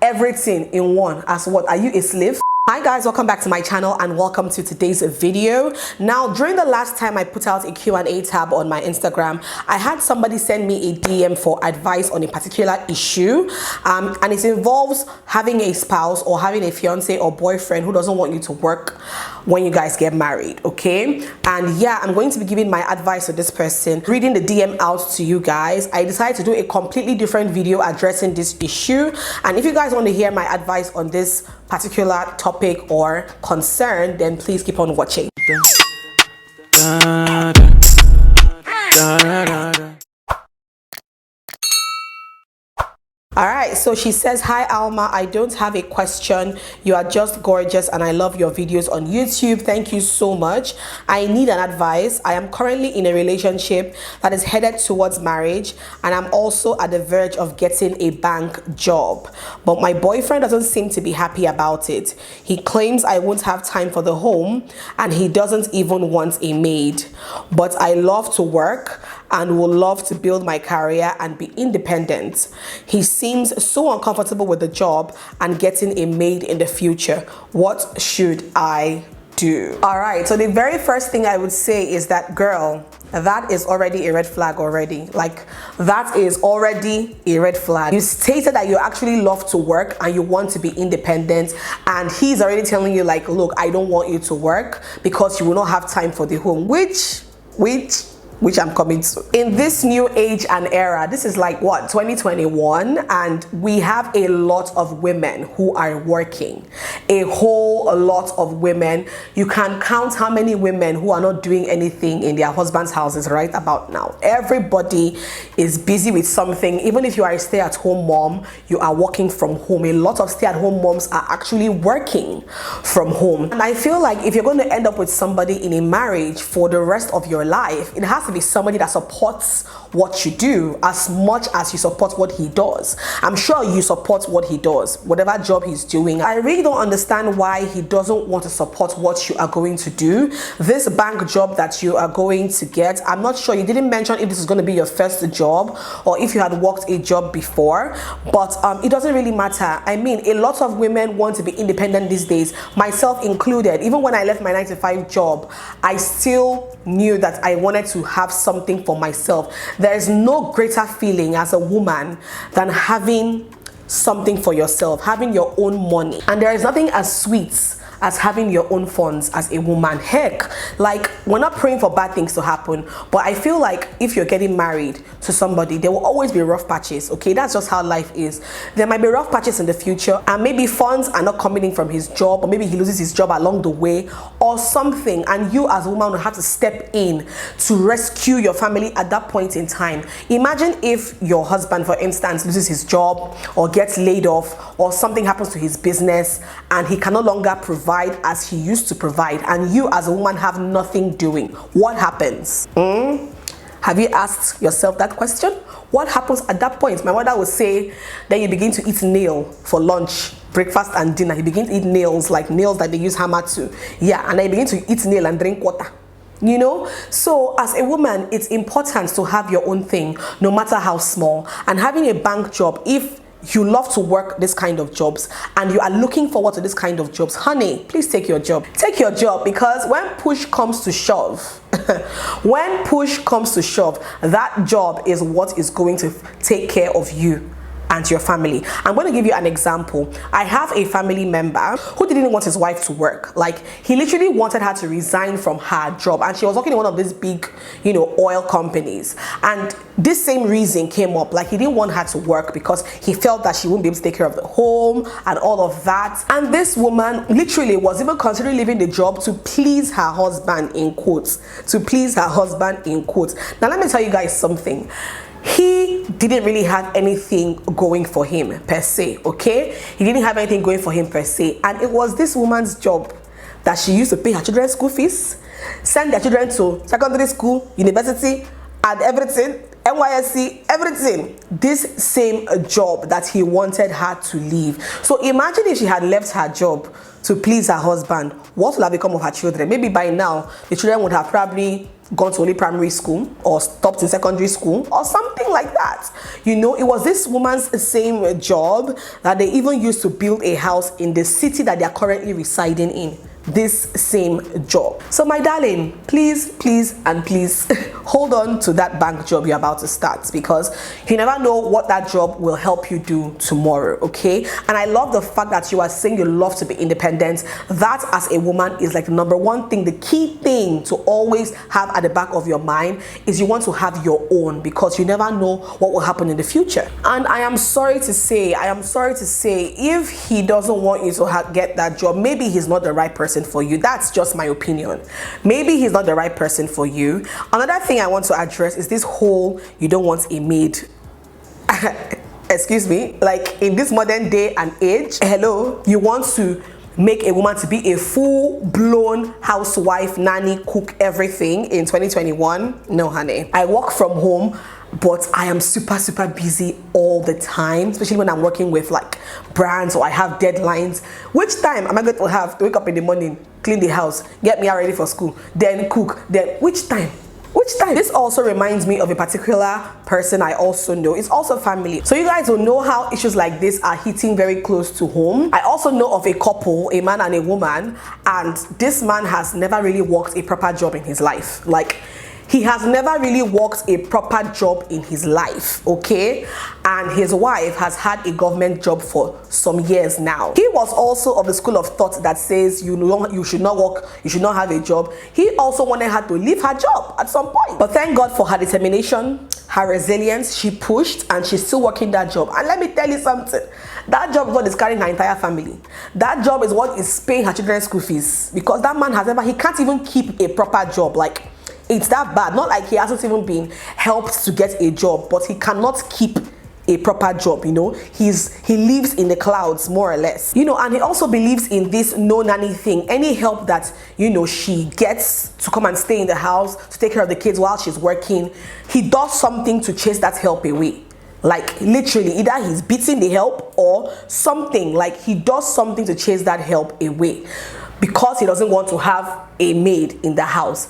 everything in one. As what? Are you a slave? Hi guys, welcome back to my channel and welcome to today's video. Now, during the last time I put out a Q&A tab on my Instagram, I had somebody send me a DM for advice on a particular issue, and it involves having a spouse or having a fiance or boyfriend who doesn't want you to work when you guys get married, okay? And yeah, I'm going to be giving my advice to this person, reading the DM out to you guys. I decided to do a completely different video addressing this issue, and if you guys want to hear my advice on this particular topic or concern, then please keep on watching. Alright, so she says, hi Alma, I don't have a question. You are just gorgeous and I love your videos on YouTube. Thank you so much. I need an advice. I am currently in a relationship that is headed towards marriage, and I'm also at the verge of getting a bank job. But my boyfriend doesn't seem to be happy about it. He claims I won't have time for the home and he doesn't even want a maid. But I love to work and would love to build my career and be independent. He seems so uncomfortable with the job and getting a maid in the future. What should I do? All right, so the very first thing I would say is that, girl, that is already a red flag already. Like, that is already a red flag. You stated that you actually love to work and you want to be independent, and he's already telling you like, look, I don't want you to work because you will not have time for the home, which I'm coming to. In this new age and era, this is like what, 2021, and we have a lot of women who are working. A whole lot of women. You can count how many women who are not doing anything in their husband's houses right about now. Everybody is busy with something. Even if you are a stay-at-home mom, you are working from home. A lot of stay-at-home moms are actually working from home. And I feel like if you're going to end up with somebody in a marriage for the rest of your life, it has to be somebody that supports what you do as much as you support what he does. I'm sure you support what he does, whatever job he's doing. I really don't understand why he doesn't want to support what you are going to do. This bank job that you are going to get, I'm not sure, you didn't mention if this is going to be your first job or if you had worked a job before, but it doesn't really matter. I mean, a lot of women want to be independent these days, myself included. Even when I left my 9-to-5 job, I still knew that I wanted to have something for myself. There is no greater feeling as a woman than having something for yourself, having your own money. And there is nothing as sweet as having your own funds as a woman. Heck, like, we're not praying for bad things to happen, but I feel like if you're getting married to somebody, there will always be rough patches, okay? That's just how life is. There might be rough patches in the future, and maybe funds are not coming in from his job, or maybe he loses his job along the way or something, and you as a woman will have to step in to rescue your family at that point in time. Imagine if your husband, for instance, loses his job or gets laid off, or something happens to his business and he can no longer provide as he used to provide, and you as a woman have nothing doing. What happens? Have you asked yourself that question? What happens at that point? My mother would say, then you begin to eat nail for lunch, breakfast and dinner. You begin to eat nails, like nails that they use hammer to. Yeah, and then you begin to eat nail and drink water. You know, so as a woman, it's important to have your own thing, no matter how small. And having a bank job, if you love to work this kind of jobs and you are looking forward to this kind of jobs, honey, please take your job. Take your job, because when push comes to shove, when push comes to shove, that job is what is going to take care of you and your family. I'm going to give you an example. I have a family member who didn't want his wife to work. Like, he literally wanted her to resign from her job, and she was working in one of these big, you know, oil companies, and this same reason came up. Like, he didn't want her to work because he felt that she wouldn't be able to take care of the home and all of that. And this woman literally was even considering leaving the job to please her husband, in quotes, to please her husband, in quotes. Now let me tell you guys something. He didn't really have anything going for him per se, okay? He didn't have anything going for him per se, and it was this woman's job that she used to pay her children's school fees, send their children to secondary school, university, and everything. NYSC, everything. This same job that he wanted her to leave. So imagine if she had left her job to please her husband, what would have become of her children? Maybe by now, the children would have probably gone to only primary school or stopped in secondary school or something like that. You know, it was this woman's same job that they even used to build a house in the city that they are currently residing in. This same job. So my darling, please and please hold on to that bank job you're about to start, because you never know what that job will help you do tomorrow. Okay? And I love the fact that you are saying you love to be independent. That, as a woman, is like the number one thing, the key thing to always have at the back of your mind, is you want to have your own, because you never know what will happen in the future. And I am sorry to say, if he doesn't want you to get that job, maybe he's not the right person for you. That's just my opinion. Maybe he's not the right person for you. Another thing I want to address is this whole you don't want a maid. Excuse me, like in this modern day and age, hello, you want to make a woman to be a full-blown housewife, nanny, cook, everything in 2021? No, honey. I work from home, but I am super busy all the time, especially when I'm working with like brands or I have deadlines. Which time am I going to have to wake up in the morning, clean the house, get me ready for school, then cook, then which time? This also reminds me of a particular person I also know. It's also family. So you guys will know how issues like this are hitting very close to home. I also know of a couple, a man and a woman, and this man has never really worked a proper job in his life. Like, he has never really worked a proper job in his life, okay? And his wife has had a government job for some years now. He was also of the school of thought that says you should not work, you should not have a job. He also wanted her to leave her job at some point. But thank God for her determination, her resilience. She pushed and she's still working that job. And let me tell you something. That job is what is carrying her entire family. That job is what is paying her children's school fees. Because that man he can't even keep a proper job. Like, it's that bad. Not like he hasn't even been helped to get a job, but he cannot keep a proper job. You know, he lives in the clouds, more or less. You know, and he also believes in this no nanny thing. Any help that, you know, she gets to come and stay in the house to take care of the kids while she's working, he does something to chase that help away. Like, literally, either he's beating the help or something. Like, he does something to chase that help away because he doesn't want to have a maid in the house.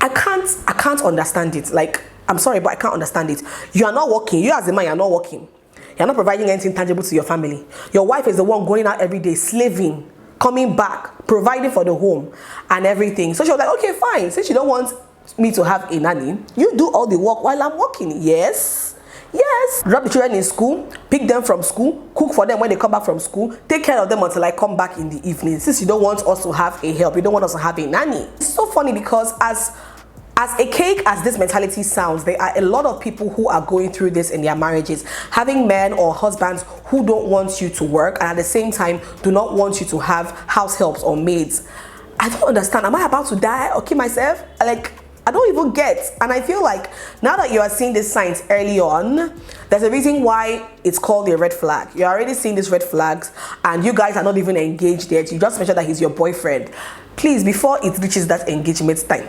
I can't understand it. Like, I'm sorry, but I can't understand it. You are not working. You as a man, you're not working. You're not providing anything tangible to your family. Your wife is the one going out every day, slaving, coming back, providing for the home and everything. So she was like, okay, fine. Since you don't want me to have a nanny, you do all the work while I'm working. Yes. Drop the children in school, pick them from school, cook for them when they come back from school, take care of them until I come back in the evening. Since you don't want us to have a help, you don't want us to have a nanny. It's so funny because as a cake as this mentality sounds, there are a lot of people who are going through this in their marriages, having men or husbands who don't want you to work and at the same time do not want you to have house helps or maids. I don't understand. Am I about to die or kill myself? Like, I don't even get. And I feel like now that you are seeing these signs early on, there's a reason why it's called a red flag. You're already seeing these red flags and you guys are not even engaged yet. You just mentioned that he's your boyfriend. Please, before it reaches that engagement time,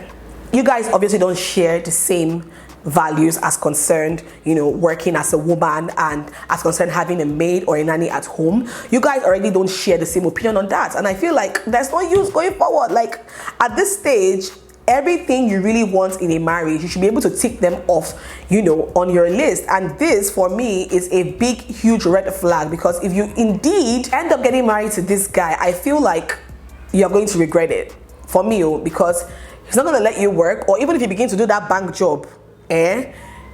you guys obviously don't share the same values as concerned, you know, working as a woman and as concerned having a maid or a nanny at home. You guys already don't share the same opinion on that. And I feel like there's no use going forward. Like, at this stage, everything you really want in a marriage, you should be able to tick them off, you know, on your list. And this, for me, is a big, huge red flag, because if you indeed end up getting married to this guy, I feel like you're going to regret it. For me, because he's not going to let you work, or even if you begin to do that bank job,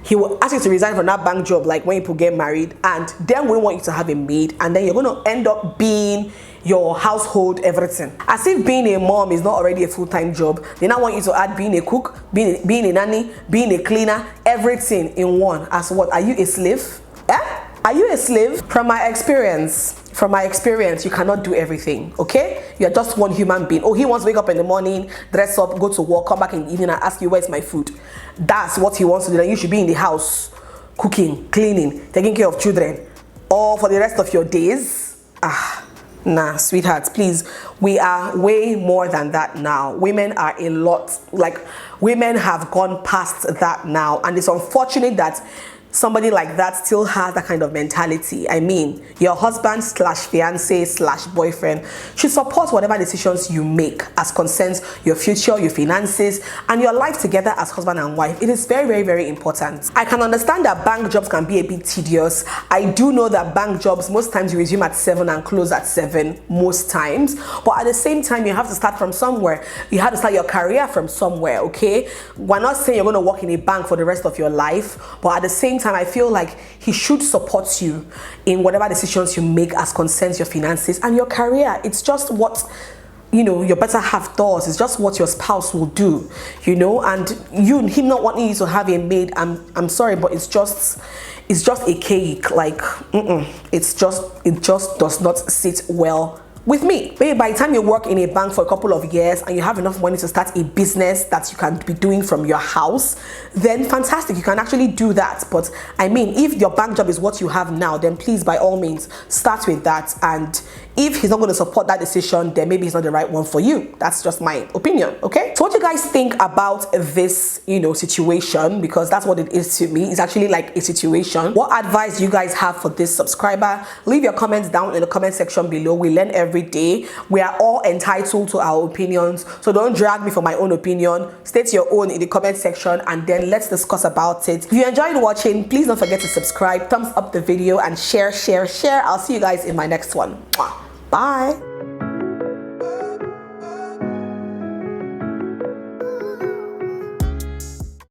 he will ask you to resign from that bank job, like when people get married, and then we want you to have a maid, and then you're going to end up being your household everything. As if being a mom is not already a full-time job. They now want you to add being a cook, being a nanny, being a cleaner, everything in one. As what? Are you a slave? Are you a slave? From my experience, you cannot do everything, okay? You're just one human being. Oh, he wants to wake up in the morning, dress up, go to work, come back in the evening and ask you, where's my food? That's what he wants to do. Then you should be in the house, cooking, cleaning, taking care of children, all for the rest of your days. Nah, sweethearts, please, we are way more than that now. Women are a lot, like, women have gone past that now, and it's unfortunate that somebody like that still has that kind of mentality. I mean, your husband slash fiance slash boyfriend should support whatever decisions you make as concerns your future, your finances, and your life together as husband and wife. It is very, very, very important. I can understand that bank jobs can be a bit tedious. I do know that bank jobs, most times you resume at 7 and close at 7, most times. But at the same time, you have to start from somewhere. You have to start your career from somewhere, okay? We're not saying you're going to work in a bank for the rest of your life, but at the same time, I feel like he should support you in whatever decisions you make as concerns your finances and your career. It's just what, you know, your better half does. It's just what your spouse will do, you know. And him not wanting you to have a maid, I'm sorry, but it's just a cake. Like, it just does not sit well with me. Maybe by the time you work in a bank for a couple of years and you have enough money to start a business that you can be doing from your house, then fantastic, you can actually do that. But I mean, if your bank job is what you have now, then please, by all means, start with that. And if he's not going to support that decision, then maybe it's not the right one for you. That's just my opinion, okay? So what do you guys think about this, you know, situation? Because that's what it is to me. It's actually like a situation. What advice do you guys have for this subscriber? Leave your comments down in the comment section below. We learn every day. We are all entitled to our opinions, so don't drag me for my own opinion. State your own in the comment section, and then let's discuss about it. If you enjoyed watching, please don't forget to subscribe, thumbs up the video, and share. I'll see you guys in my next one. Bye.